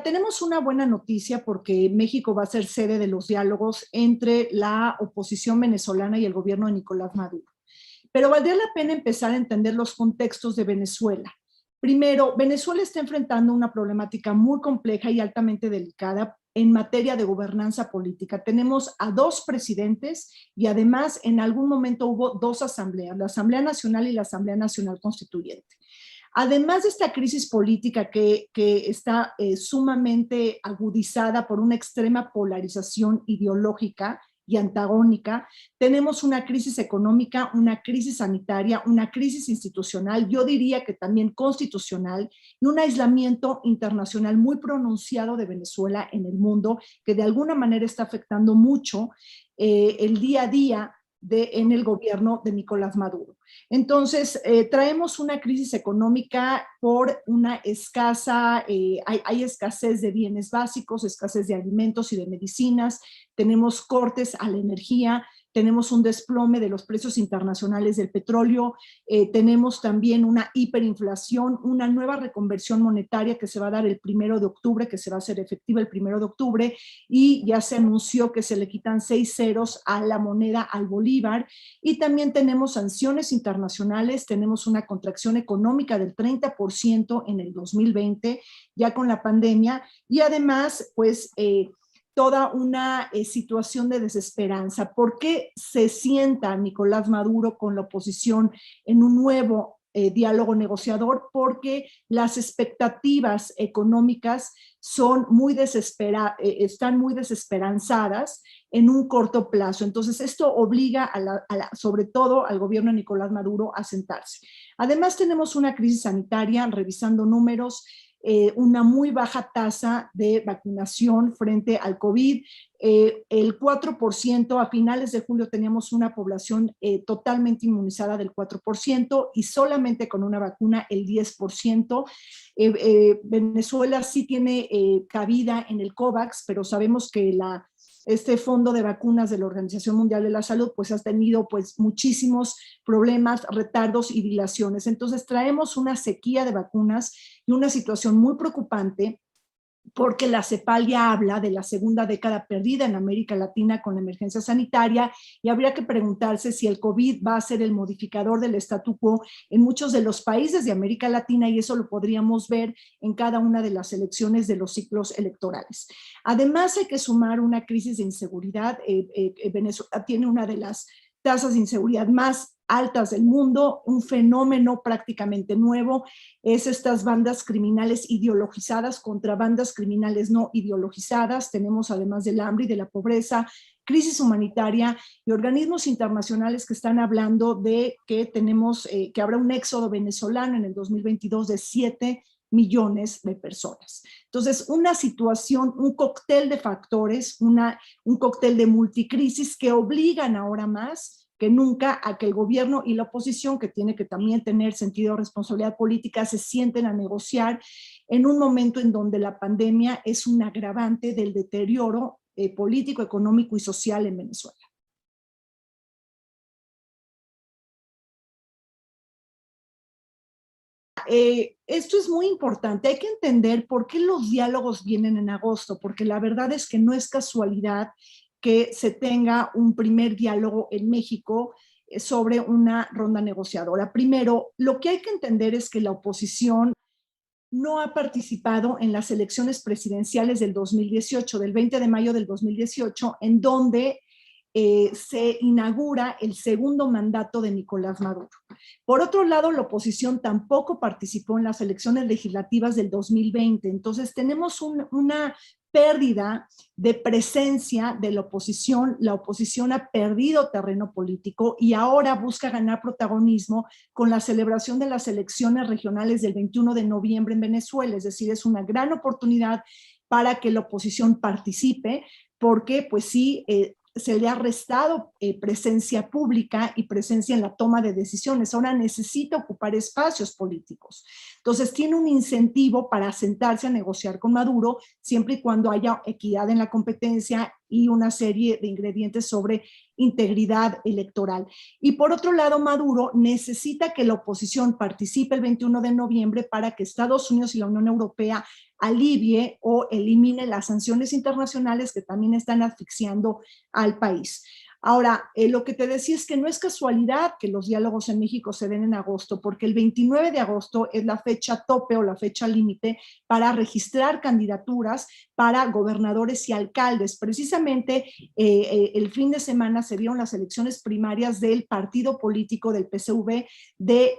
Tenemos una buena noticia porque México va a ser sede de los diálogos entre la oposición venezolana y el gobierno de Nicolás Maduro. Pero valdría la pena empezar a entender los contextos de Venezuela. Primero, Venezuela está enfrentando una problemática muy compleja y altamente delicada en materia de gobernanza política. Tenemos a dos presidentes y además en algún momento hubo dos asambleas, la Asamblea Nacional y la Asamblea Nacional Constituyente. Además de esta crisis política que está sumamente agudizada por una extrema polarización ideológica y antagónica, tenemos una crisis económica, una crisis sanitaria, una crisis institucional, yo diría que también constitucional, y un aislamiento internacional muy pronunciado de Venezuela en el mundo, que de alguna manera está afectando mucho el día a día en el gobierno de Nicolás Maduro. Entonces, traemos una crisis económica por una hay escasez de bienes básicos, escasez de alimentos y de medicinas, tenemos cortes a la energía, tenemos un desplome de los precios internacionales del petróleo, tenemos también una hiperinflación, una nueva reconversión monetaria que se va a dar el 1 de octubre, que se va a hacer efectiva el 1 de octubre, y ya se anunció que se le quitan 6 ceros a la moneda, al bolívar, y también tenemos sanciones internacionales, tenemos una contracción económica del 30% en el 2020, ya con la pandemia, y además, pues, toda una situación de desesperanza. ¿Por qué se sienta Nicolás Maduro con la oposición en un nuevo diálogo negociador? Porque las expectativas económicas están muy desesperanzadas en un corto plazo. Entonces, esto obliga sobre todo al gobierno de Nicolás Maduro a sentarse. Además, tenemos una crisis sanitaria, revisando números, una muy baja tasa de vacunación frente al COVID. El 4%, a finales de julio teníamos una población totalmente inmunizada del 4% y solamente con una vacuna el 10%. Venezuela sí tiene cabida en el COVAX, pero sabemos que este fondo de vacunas de la Organización Mundial de la Salud pues ha tenido pues muchísimos problemas, retardos y dilaciones. Entonces traemos una sequía de vacunas y una situación muy preocupante porque la CEPAL ya habla de la segunda década perdida en América Latina con la emergencia sanitaria y habría que preguntarse si el COVID va a ser el modificador del statu quo en muchos de los países de América Latina, y eso lo podríamos ver en cada una de las elecciones de los ciclos electorales. Además, hay que sumar una crisis de inseguridad. Venezuela tiene una de las tasas de inseguridad más altas del mundo, un fenómeno prácticamente nuevo, es estas bandas criminales ideologizadas contra bandas criminales no ideologizadas. Tenemos, además del hambre y de la pobreza, crisis humanitaria y organismos internacionales que están hablando de que que habrá un éxodo venezolano en el 2022 de 7 millones de personas. Entonces, una situación, un cóctel de factores, un cóctel de multicrisis que obligan ahora más que nunca a que el gobierno y la oposición, que tiene que también tener sentido de responsabilidad política, se sienten a negociar en un momento en donde la pandemia es un agravante del deterioro político, económico y social en Venezuela. Esto es muy importante, hay que entender por qué los diálogos vienen en agosto, porque la verdad es que no es casualidad que se tenga un primer diálogo en México sobre una ronda negociadora. Primero, lo que hay que entender es que la oposición no ha participado en las elecciones presidenciales del 2018, del 20 de mayo del 2018, en donde se inaugura el segundo mandato de Nicolás Maduro. Por otro lado, la oposición tampoco participó en las elecciones legislativas del 2020, entonces tenemos una pérdida de presencia de la oposición ha perdido terreno político y ahora busca ganar protagonismo con la celebración de las elecciones regionales del 21 de noviembre en Venezuela, es decir, es una gran oportunidad para que la oposición participe, porque pues sí, se le ha restado presencia pública y presencia en la toma de decisiones. Ahora necesita ocupar espacios políticos. Entonces tiene un incentivo para sentarse a negociar con Maduro siempre y cuando haya equidad en la competencia y una serie de ingredientes sobre integridad electoral. Y por otro lado, Maduro necesita que la oposición participe el 21 de noviembre para que Estados Unidos y la Unión Europea alivie o elimine las sanciones internacionales que también están asfixiando al país. Ahora, lo que te decía es que no es casualidad que los diálogos en México se den en agosto, porque el 29 de agosto es la fecha tope o la fecha límite para registrar candidaturas para gobernadores y alcaldes. Precisamente el fin de semana se dieron las elecciones primarias del partido político del PSV de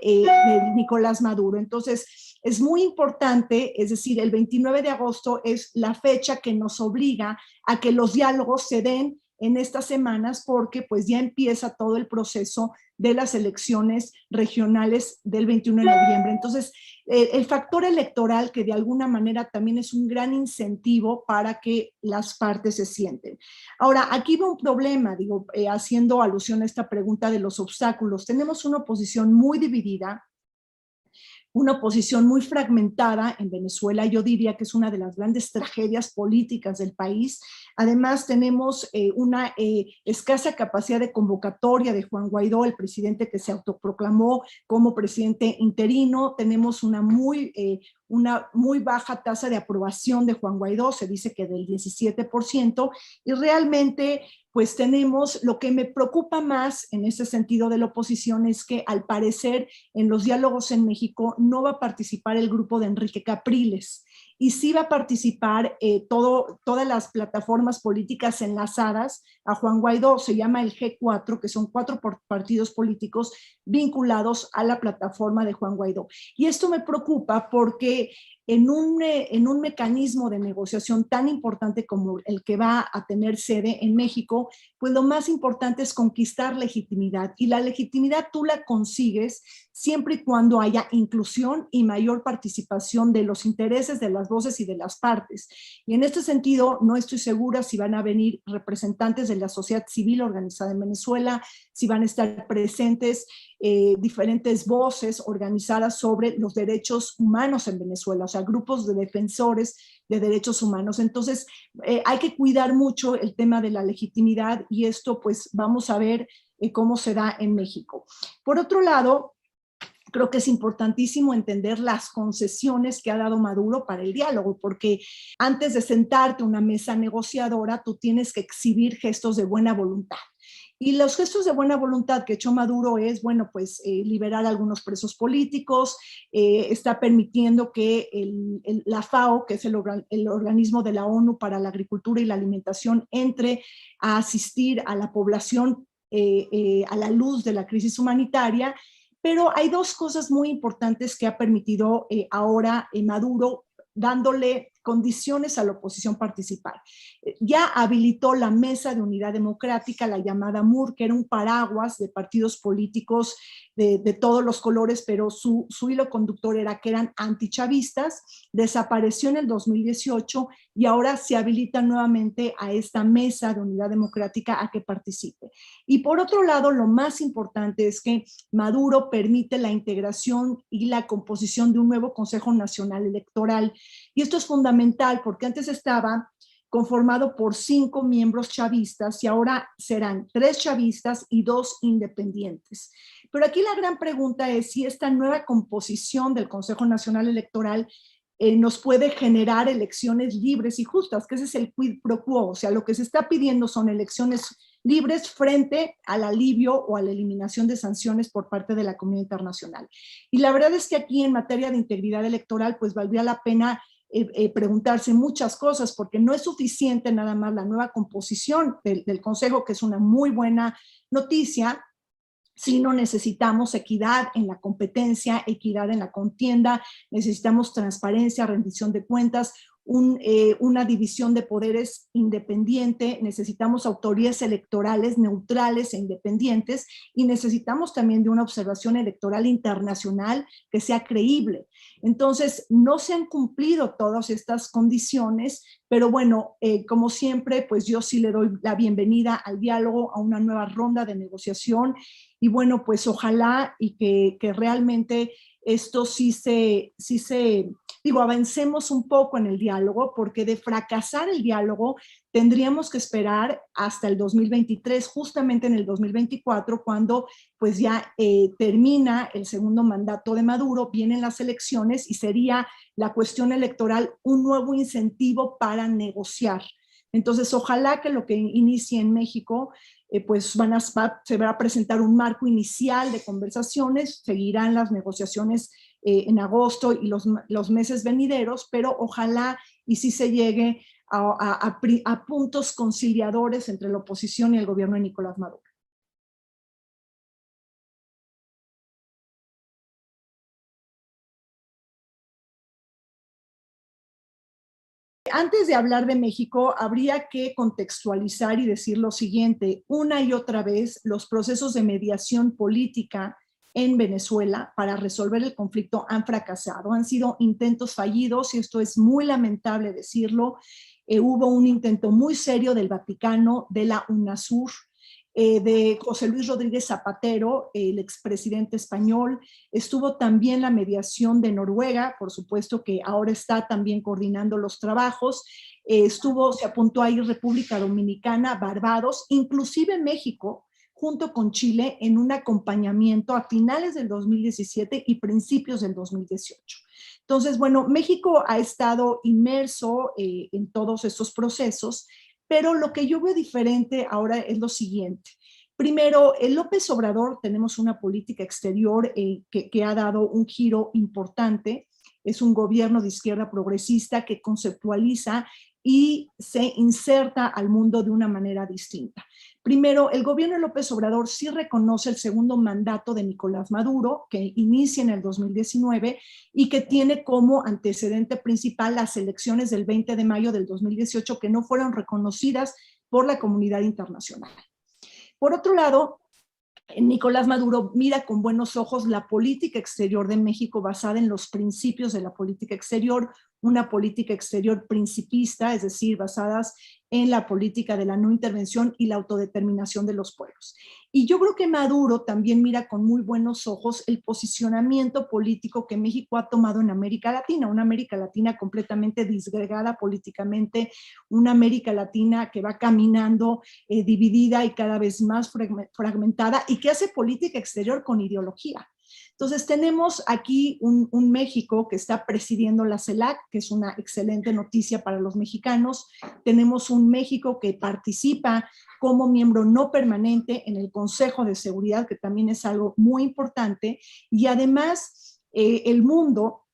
Nicolás Maduro. Entonces, es muy importante, es decir, el 29 de agosto es la fecha que nos obliga a que los diálogos se den en estas semanas porque pues ya empieza todo el proceso de las elecciones regionales del 21 de noviembre. Entonces, el factor electoral que de alguna manera también es un gran incentivo para que las partes se sienten. Ahora, aquí va un problema, digo, haciendo alusión a esta pregunta de los obstáculos. Tenemos una oposición muy dividida, una oposición muy fragmentada en Venezuela. Yo diría que es una de las grandes tragedias políticas del país. Además, tenemos una escasa capacidad de convocatoria de Juan Guaidó, el presidente que se autoproclamó como presidente interino. Tenemos una muy baja tasa de aprobación de Juan Guaidó, se dice que del 17%, y realmente pues tenemos, lo que me preocupa más en ese sentido de la oposición es que al parecer en los diálogos en México no va a participar el grupo de Enrique Capriles, y sí va a participar todas las plataformas políticas enlazadas a Juan Guaidó, se llama el G4, que son 4 partidos políticos vinculados a la plataforma de Juan Guaidó. Y esto me preocupa porque en un mecanismo de negociación tan importante como el que va a tener sede en México, pues lo más importante es conquistar legitimidad, y la legitimidad tú la consigues siempre y cuando haya inclusión y mayor participación de los intereses, de las voces y de las partes. Y en este sentido, no estoy segura si van a venir representantes de la sociedad civil organizada en Venezuela, si van a estar presentes diferentes voces organizadas sobre los derechos humanos en Venezuela, o sea, grupos de defensores de derechos humanos. Entonces, hay que cuidar mucho el tema de la legitimidad, y esto pues vamos a ver cómo se da en México. Por otro lado, creo que es importantísimo entender las concesiones que ha dado Maduro para el diálogo, porque antes de sentarte a una mesa negociadora, tú tienes que exhibir gestos de buena voluntad. Y los gestos de buena voluntad que ha hecho Maduro es, bueno, pues liberar a algunos presos políticos, está permitiendo que la FAO, que es el organismo de la ONU para la Agricultura y la Alimentación, entre a asistir a la población a la luz de la crisis humanitaria. Pero hay dos cosas muy importantes que ha permitido ahora Maduro, dándole condiciones a la oposición participar. Ya habilitó la Mesa de Unidad Democrática, la llamada MUR, que era un paraguas de partidos políticos de todos los colores, pero su hilo conductor era que eran antichavistas. Desapareció en el 2018 y ahora se habilita nuevamente a esta Mesa de Unidad Democrática a que participe. Y por otro lado, lo más importante es que Maduro permite la integración y la composición de un nuevo Consejo Nacional Electoral. Y esto es fundamental porque antes estaba conformado por 5 miembros chavistas y ahora serán 3 chavistas y 2 independientes. Pero aquí la gran pregunta es si esta nueva composición del Consejo Nacional Electoral nos puede generar elecciones libres y justas, que ese es el quid pro quo. O sea, lo que se está pidiendo son elecciones libres frente al alivio o a la eliminación de sanciones por parte de la comunidad internacional. Y la verdad es que aquí en materia de integridad electoral, pues valdría la pena preguntarse muchas cosas, porque no es suficiente nada más la nueva composición del Consejo, que es una muy buena noticia, sino necesitamos equidad en la competencia, equidad en la contienda, necesitamos transparencia, rendición de cuentas, una división de poderes independiente, necesitamos autoridades electorales neutrales e independientes, y necesitamos también de una observación electoral internacional que sea creíble. Entonces, no se han cumplido todas estas condiciones, pero bueno, como siempre, pues yo sí le doy la bienvenida al diálogo, a una nueva ronda de negociación, y bueno, pues ojalá y que realmente esto sí se avancemos un poco en el diálogo, porque de fracasar el diálogo tendríamos que esperar hasta el 2023, justamente en el 2024, cuando pues ya termina el segundo mandato de Maduro, vienen las elecciones y sería la cuestión electoral un nuevo incentivo para negociar. Entonces, ojalá que lo que inicie en México, pues se va a presentar un marco inicial de conversaciones, seguirán las negociaciones en agosto y los meses venideros, pero ojalá y sí se llegue a puntos conciliadores entre la oposición y el gobierno de Nicolás Maduro. Antes de hablar de México, habría que contextualizar y decir lo siguiente: una y otra vez, los procesos de mediación política en Venezuela para resolver el conflicto han fracasado, han sido intentos fallidos, y esto es muy lamentable decirlo. Hubo un intento muy serio del Vaticano, de la UNASUR, de José Luis Rodríguez Zapatero, el expresidente español. Estuvo también la mediación de Noruega, por supuesto, que ahora está también coordinando los trabajos. Se apuntó ahí República Dominicana, Barbados, inclusive México, junto con Chile, en un acompañamiento a finales del 2017 y principios del 2018. Entonces, bueno, México ha estado inmerso en todos estos procesos, pero lo que yo veo diferente ahora es lo siguiente. Primero, en López Obrador tenemos una política exterior que ha dado un giro importante. Es un gobierno de izquierda progresista que conceptualiza y se inserta al mundo de una manera distinta. Primero, el gobierno de López Obrador sí reconoce el segundo mandato de Nicolás Maduro, que inicia en el 2019 y que tiene como antecedente principal las elecciones del 20 de mayo del 2018, que no fueron reconocidas por la comunidad internacional. Por otro lado, Nicolás Maduro mira con buenos ojos la política exterior de México basada en los principios de la política exterior, una política exterior principista, es decir, basadas en la política de la no intervención y la autodeterminación de los pueblos. Y yo creo que Maduro también mira con muy buenos ojos el posicionamiento político que México ha tomado en América Latina, una América Latina completamente disgregada políticamente, una América Latina que va caminando dividida y cada vez más fragmentada, y que hace política exterior con ideología. Entonces tenemos aquí un México que está presidiendo la CELAC, que es una excelente noticia para los mexicanos. Tenemos un México que participa como miembro no permanente en el Consejo de Seguridad, que también es algo muy importante, y además el mundo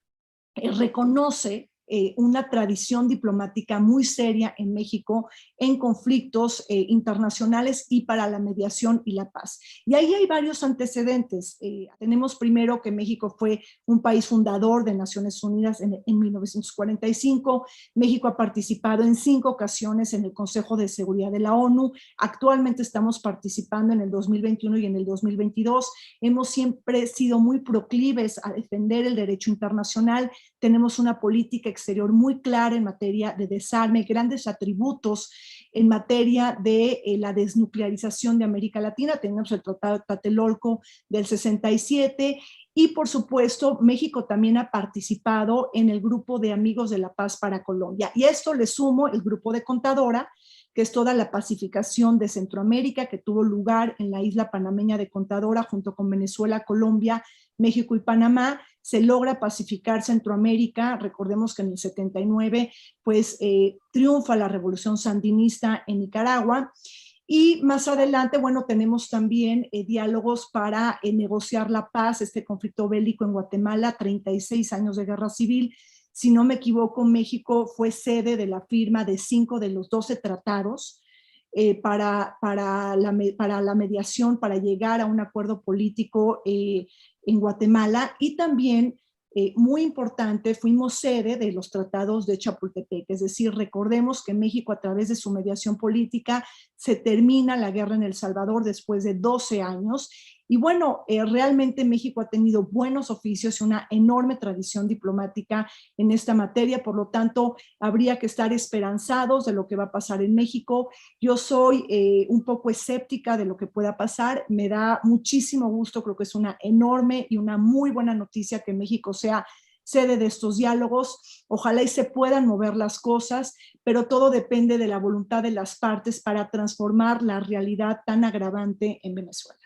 reconoce una tradición diplomática muy seria en México en conflictos internacionales y para la mediación y la paz. Y ahí hay varios antecedentes. Tenemos primero que México fue un país fundador de Naciones Unidas en 1945. México ha participado en 5 ocasiones en el Consejo de Seguridad de la ONU. Actualmente estamos participando en el 2021 y en el 2022. Hemos siempre sido muy proclives a defender el derecho internacional. Tenemos una política exterior muy clara en materia de desarme, grandes atributos en materia de la desnuclearización de América Latina. Tenemos el Tratado de Tlatelolco del 67 y, por supuesto, México también ha participado en el Grupo de Amigos de la Paz para Colombia. Y a esto le sumo el Grupo de Contadora, que es toda la pacificación de Centroamérica, que tuvo lugar en la isla panameña de Contadora, junto con Venezuela, Colombia, México y Panamá. Se logra pacificar Centroamérica. Recordemos que en el 79 pues triunfa la revolución sandinista en Nicaragua. Y más adelante, bueno, tenemos también diálogos para negociar la paz, este conflicto bélico en Guatemala, 36 años de guerra civil. Si no me equivoco, México fue sede de la firma de 5 de los 12 tratados para la mediación, para llegar a un acuerdo político en Guatemala. Y también, muy importante, fuimos sede de los tratados de Chapultepec. Es decir, recordemos que México, a través de su mediación política, se termina la guerra en El Salvador después de 12 años. Y bueno, realmente México ha tenido buenos oficios y una enorme tradición diplomática en esta materia. Por lo tanto, habría que estar esperanzados de lo que va a pasar en México. Yo soy un poco escéptica de lo que pueda pasar. Me da muchísimo gusto, creo que es una enorme y una muy buena noticia que México sea sede de estos diálogos. Ojalá y se puedan mover las cosas, pero todo depende de la voluntad de las partes para transformar la realidad tan agravante en Venezuela.